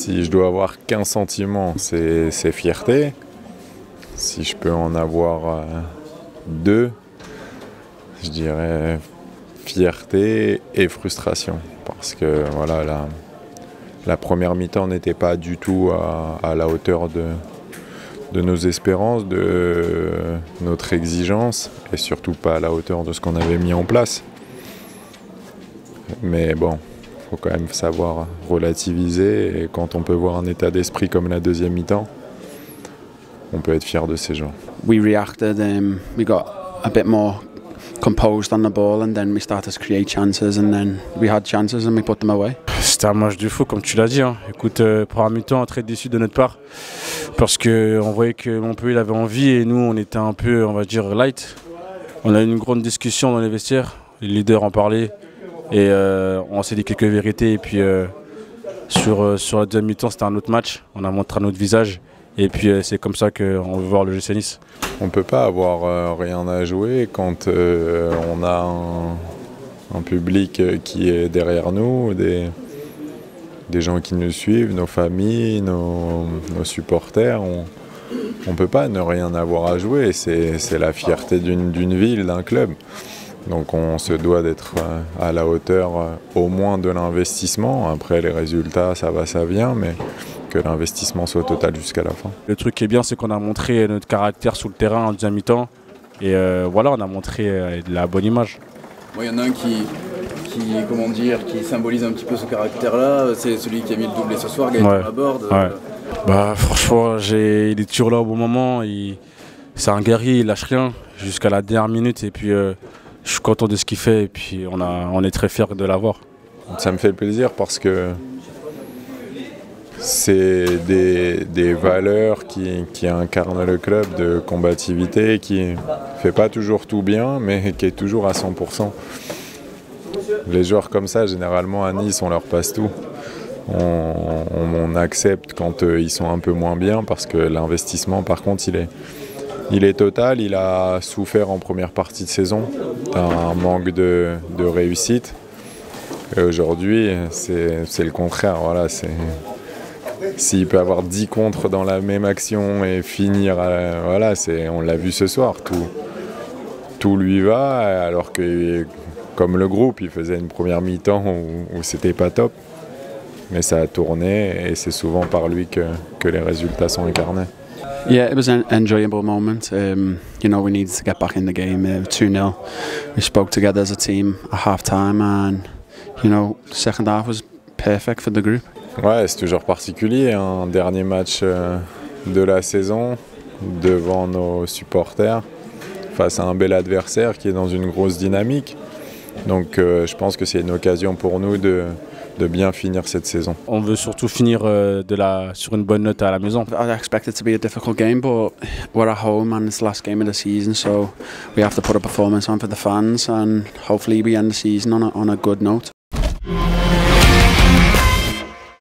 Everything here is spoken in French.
Si je dois avoir qu'un sentiment, c'est fierté. Si je peux en avoir deux, je dirais fierté et frustration. Parce que voilà, la première mi-temps n'était pas du tout à la hauteur de nos espérances, de notre exigence, et surtout pas à la hauteur de ce qu'on avait mis en place. Mais bon, il faut quand même savoir relativiser, et quand on peut voir un état d'esprit comme la deuxième mi-temps, on peut être fier de ces gens. We reacted, we got a bit more composed on the ball, and then we started to create chances, and then we had chances and we put them away. C'était un match de fou, comme tu l'as dit. Hein. Écoute, pour un mi-temps, très déçu de notre part, parce qu'on voyait que Montpellier avait envie et nous, on était un peu, on va dire, light. On a eu une grande discussion dans les vestiaires, les leaders en parlaient, et on s'est dit quelques vérités. Et puis sur la deuxième mi-temps, c'était un autre match. On a montré un autre visage. Et puis c'est comme ça qu'on veut voir le GC Nice. On ne peut pas avoir rien à jouer quand on a un public qui est derrière nous, des gens qui nous suivent, nos familles, nos supporters. On ne peut pas ne rien avoir à jouer. C'est la fierté d'une ville, d'un club. Donc on se doit d'être à la hauteur au moins de l'investissement. Après les résultats, ça va, ça vient, mais que l'investissement soit total jusqu'à la fin. Le truc qui est bien, c'est qu'on a montré notre caractère sous le terrain en deuxième mi-temps. Et voilà, on a montré de la bonne image. Il y en a un qui symbolise un petit peu ce caractère-là. C'est celui qui a mis le doublé ce soir, Gaëtan Laborde. Ouais. Bah, franchement, il est toujours là au bon moment. C'est un guerrier, il lâche rien jusqu'à la dernière minute. Et puis, je suis content de ce qu'il fait. Et puis, on est très fiers de l'avoir. Ça me fait plaisir parce que c'est des valeurs qui incarnent le club de combativité, qui ne fait pas toujours tout bien, mais qui est toujours à 100%. Les joueurs comme ça, généralement à Nice, on leur passe tout. On accepte quand ils sont un peu moins bien, parce que l'investissement, par contre, il est total. Il a souffert en première partie de saison d'un manque de réussite. Et aujourd'hui, c'est le contraire. Voilà, s'il peut avoir 10 contres dans la même action et finir, voilà, on l'a vu ce soir, tout lui va, alors que comme le groupe, il faisait une première mi-temps où c'était pas top, mais ça a tourné et c'est souvent par lui que les résultats sont incarnés. Yeah, it was an enjoyable moment. You know, we needed to get back in the game. 2-0. We spoke together as a team at half-time, and you know, the second half was perfect for the group. Ouais, c'est toujours particulier, un dernier match de la saison devant nos supporters face à un bel adversaire qui est dans une grosse dynamique. Donc je pense que c'est une occasion pour nous de bien finir cette saison. On veut surtout finir sur une bonne note à la maison. I expect it to be a difficult game, but we're at home and it's the last game of the season, so we have to put a performance on for the fans, and hopefully we end the season on a good note.